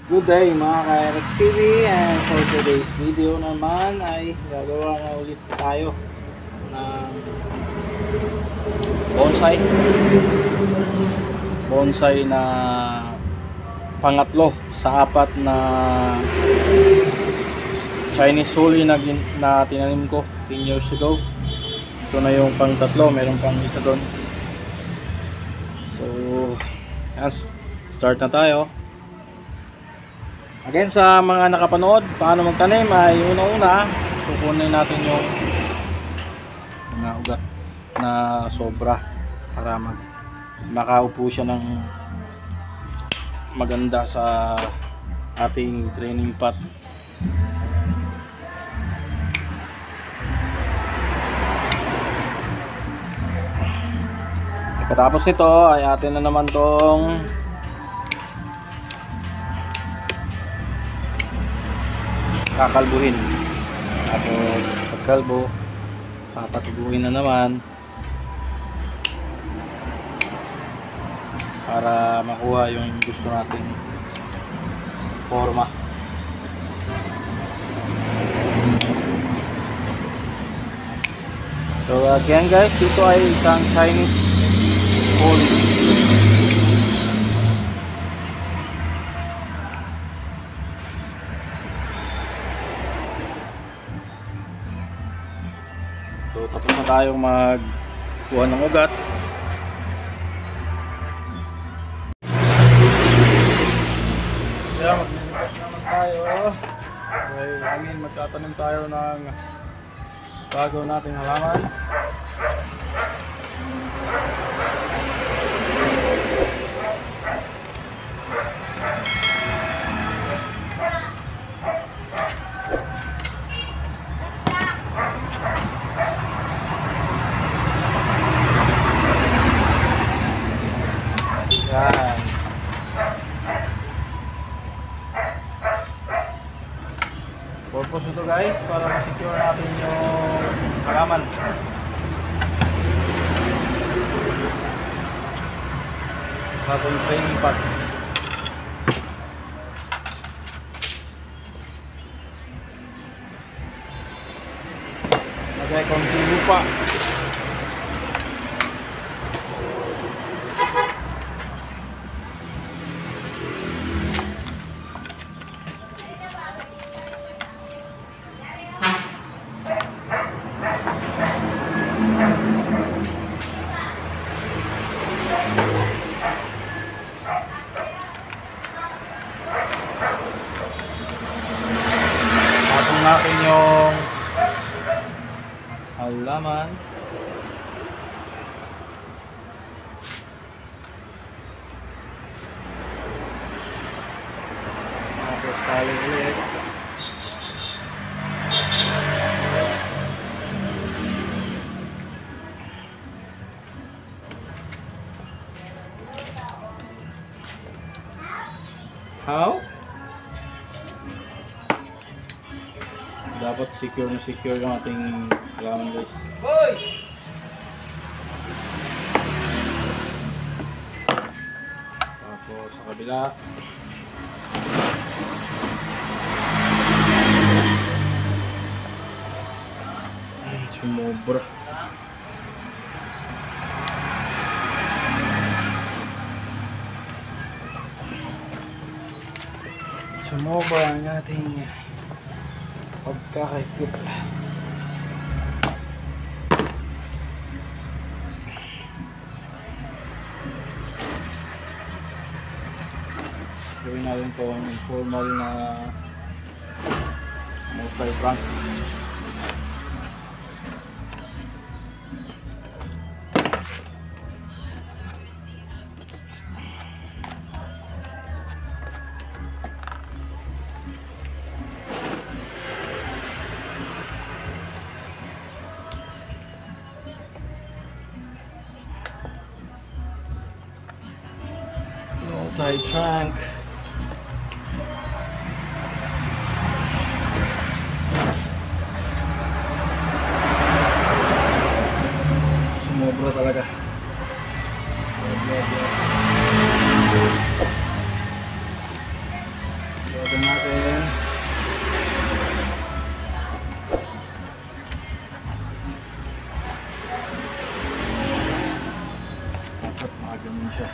Good day mga ka-Eric TV, and for today's video naman ay gagawa na ulit tayo ng bonsai na pangatlo sa apat na Chinese holly na tinanim ko 10 years ago. Ito na yung pang tatlo, meron pang isa doon. So start na tayo. Again, sa mga nakapanood paano magtanim ay una-una kukunin natin yung mga ugat na sobra para makaupo siya ng maganda sa ating training pot. Pagkatapos nito ay atin na naman tong kakalbuhin. Tapos pagkalbo papatubuhin na naman para makuha yung gusto nating forma. So again guys, ito ay isang Chinese holly. So tapos na tayong magkuha ng ugat. Kaya maglilipas naman tayo. Okay, magtatanim tayo ng bago nating halaman. Yan. Purpose ito guys para ma-secure natin yung halaman. Batong training pot. Lagay konting lupa. Patong natin yung halaman. Tapos tayo ulit. How? Dapat secure na secure yung ating halaman guys. Hoy! Tapos sa kabila. Ay, sumobra. Sumobra ang ating pagkakaikot. Gawin natin itong formal na multi-prank. Multi-trunk. Sumobra talaga. Ganun siya.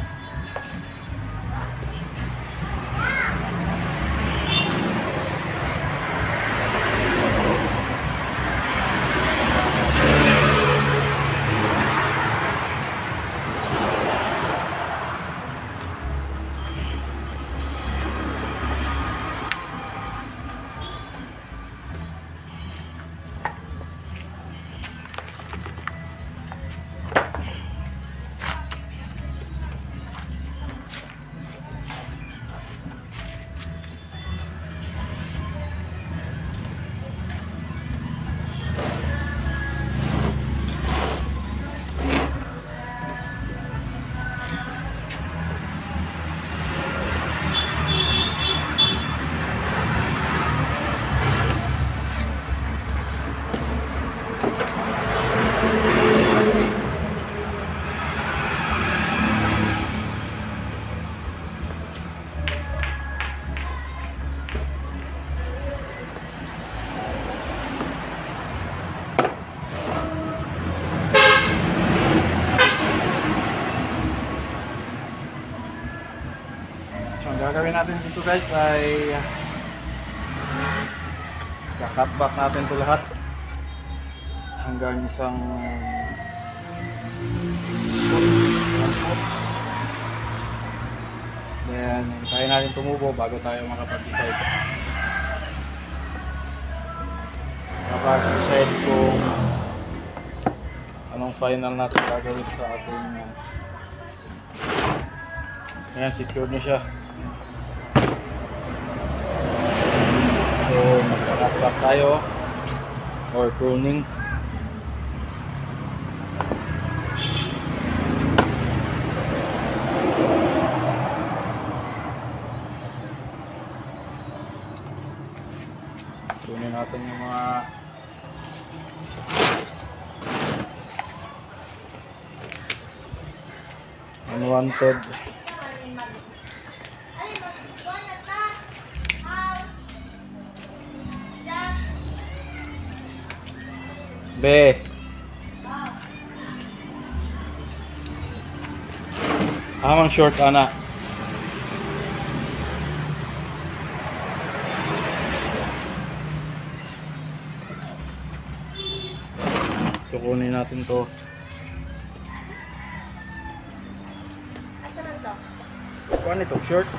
So, ang gagawin natin dito guys ay kakat back natin ito lahat hanggang isang foot. Then, hintayin natin tumubo bago tayo makapag-decide. Kapag-decide kung anong final natin gagawin sa ating ayan, secure na siya. So, magkakatlak tayo or pruning. Pruning natin yung mga unwanted. Be. Amang short ana. Kukunin natin to. Asan to? Kuan ito, short.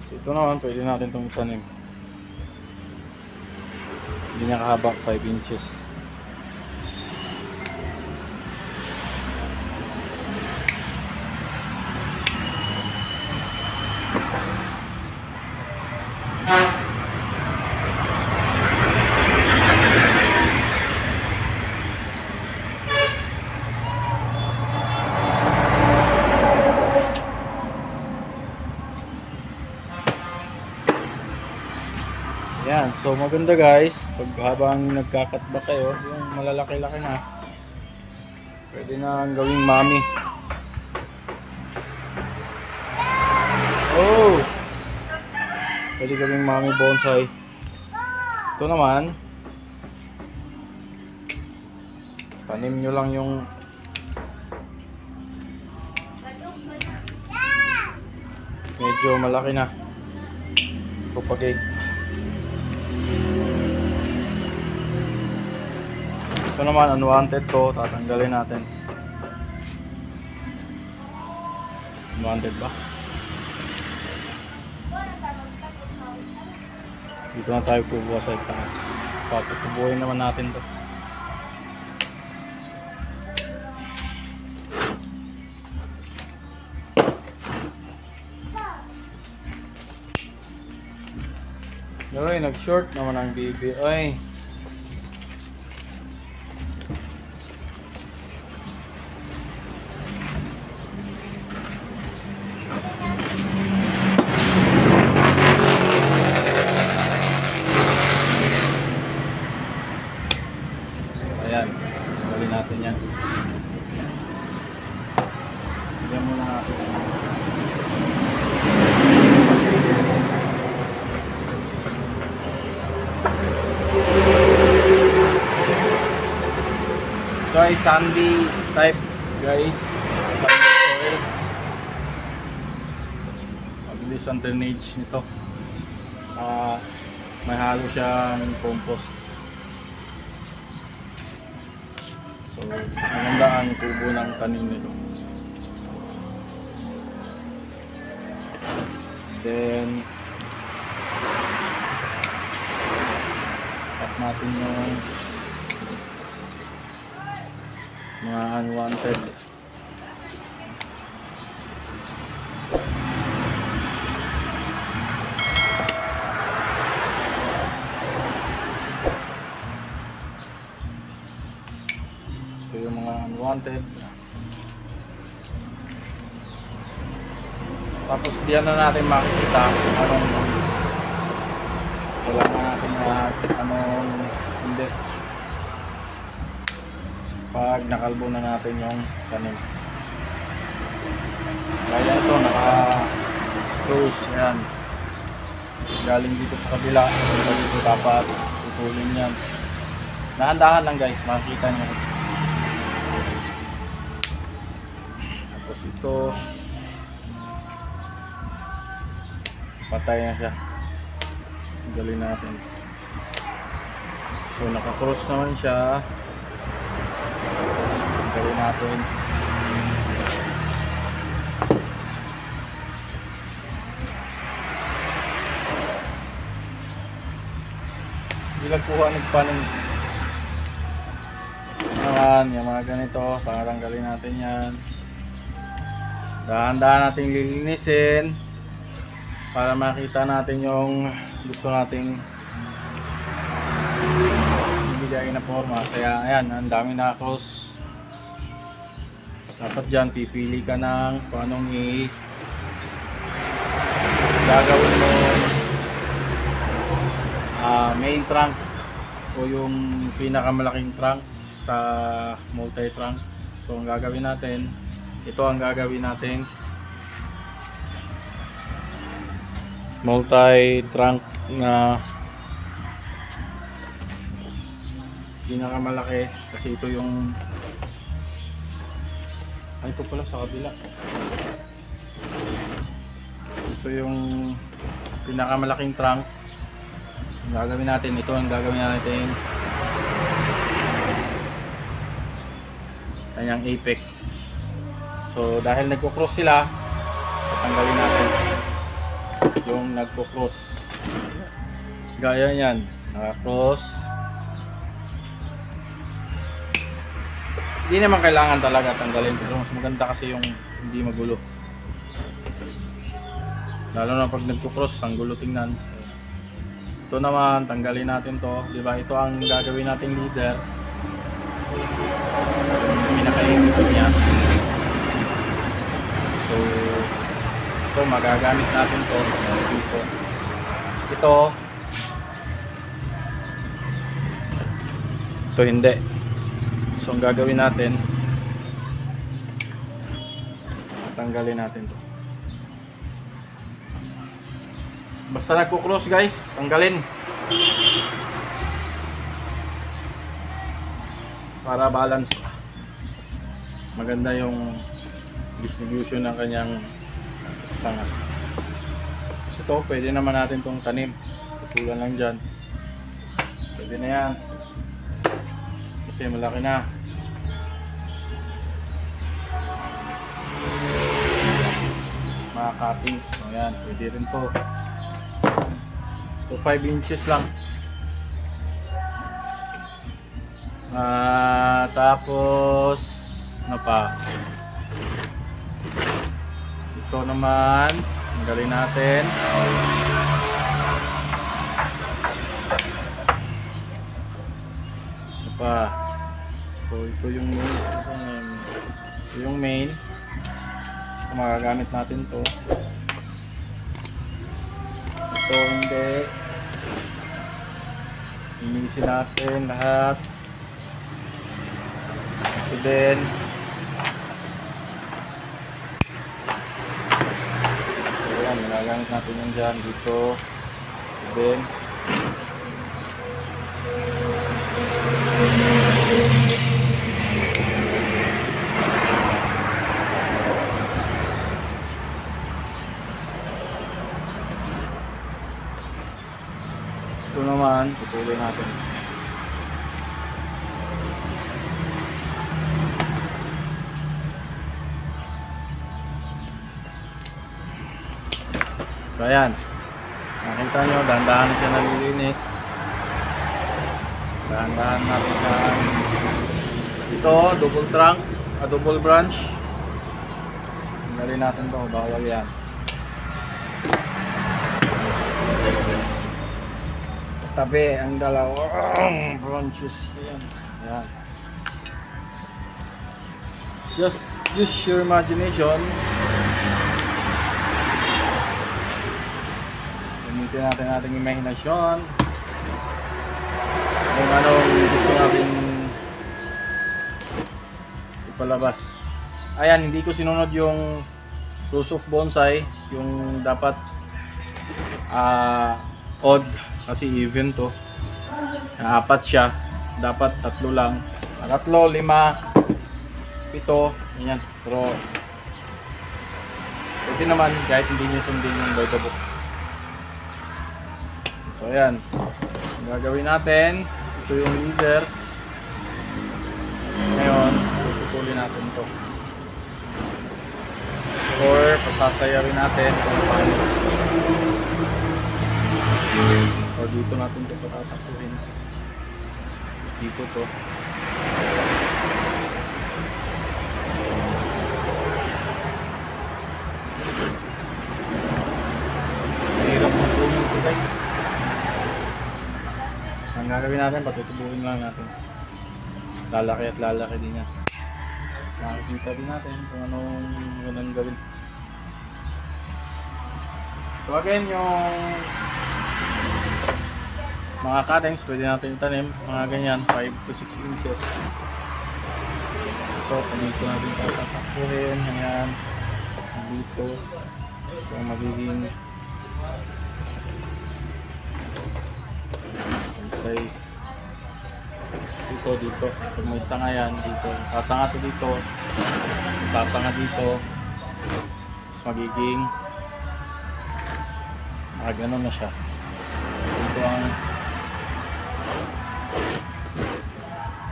So ito naman, pwede natin itong itanim. Hindi niya kahaba, 5 inches. Yan, so maganda guys, pag habang nagkakatba kayo, yung malalaki-laki na, pwede na gawing mami. Oh! Pwede gawing mami bonsai. Ito naman, tanim nyo lang yung medyo malaki na. Propagate. Ito naman, unwanted to, tatanggalin natin. Unwanted ba? Dito na tayo kubuha sa itaas. Patutubuhin naman natin to. Yoy, nag-short naman ang bibi. Ay. Ayan, bali natin yan. Yan muna natin. Ito ay sandy type guys. Sandy soil. Mabilis ang drainage nito. May halo siyang compost. So maganda ang tubo ng tanim nito. Then cut natin yung mga unwanted. Ito yung mga unwanted. Tapos diyan na natin makikita anong wala na natin anong hindi pag nakalbo na natin yung tanim. Kaya ito naka close yan, galing dito sa kabila dito dapat tutulin yan. Dahan-dahan lang guys, makikita nyo. Tapos ito patay na siya, galing natin. So naka-cross naman siya, galing natin. Hindi nagkuha nagpanin naman yung mga ganito, tatanggalin natin yan. Dahan-dahan natin lilinisin para makita natin yung gusto nating ibigay na forma. Kaya ayan, ang dami na cross. Dapat dyan pipili ka ng kung anong gagawin mo, main trunk o yung pinakamalaking trunk sa multi-trunk. So ang gagawin natin, ito ang gagawin natin multi-trunk na pinakamalaki, kasi ito yung ito pala sa kabila. Ito yung pinakamalaking trunk. Ang gagawin natin, ito ang gagawin natin kanyang apex. So dahil nagko-cross sila, tatanggalin natin yung nagko-cross. Gaya yan, naka-cross. Hindi naman kailangan talaga tanggalin, pero mas maganda kasi yung hindi magulo. Lalo na pag nagko-cross, ang gulo tingnan. Ito naman, tanggalin natin to, di ba? Ito ang gagawin nating leader. Pinaka-apex niya. So ito magagamit natin to dito. Ito hindi. So ang gagawin natin, tanggalin natin to. Basta nagko-cross guys, tanggalin para balance, maganda yung distribution ng kanyang tanga. So ito, pwede naman natin itong tanim, tutulan lang dyan, pwede na yan kasi malaki na. Mga cuttings, so yan, pwede rin to. So 5 inches lang. Tapos ano pa, ito naman tanggalin natin. Ano pa, so ito yung main, ito yung main. So, magagamit natin to. Ito hindi, linisin natin lahat. Ito din. Magagamit natin yan dyan, dito. Then, ito naman, tutuloy natin. So ayan, nakita nyo, dahan-dahan siya nalilinis. Dahan-dahan natin siya. Ito, double trunk, double branch. Tingnan natin ito, bawal yan. Tabi ang dalawang branches. Ayan. Ayan. Just use your imagination. Gamitin natin ating imaginasyon kung anong gusto natin ipalabas. Ayan, hindi ko sinunod yung rules of bonsai, yung dapat odd kasi even to. Apat siya, dapat 3 lang. 3, 5, 7, ganyan. Pero pwede naman kahit hindi nyo sundin yung by the book. So ayan, ang gagawin natin, ito yung leader. Ngayon, tutulin natin to, or pasasayarin natin kung paano. O dito natin ito patatapusin. Dito to. Mahirap matulong ito guys. Ang gagawin natin, patutubuhin lang natin. Lalaki at lalaki din yan. Makikita din natin kung anong ganun gawin. So again, yung mga cuttings pwede natin itanim, mga ganyan, 5 to 6 inches. Ito, dito natin tatakpuhin, ganyan, dito. So magiging dito, pag may sanga yan, dito, sasanga to dito, sasanga dito, tapos magiging gano'n na siya. Dito ang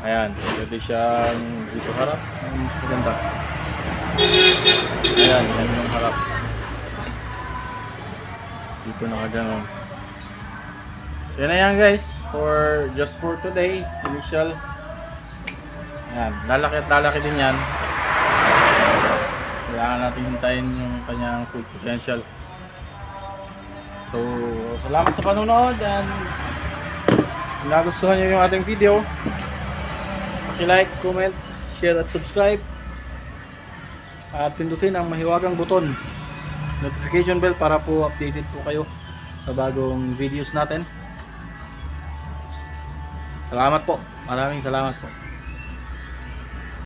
ayan, pwede siyang dito harap, ang maganda. Ayan, yan yung harap. Dito nakaganon. So yan na yan guys, just for today, initial. Ayan, lalaki at lalaki din yan. Kailangan natin hintayin yung kanyang full potential. So, salamat sa panonood, and kung nagustuhan nyo yung ating video, like, comment, share at subscribe, at pindutin ang mahiwagang buton notification bell para po updated po kayo sa bagong videos natin. Salamat po, maraming salamat po.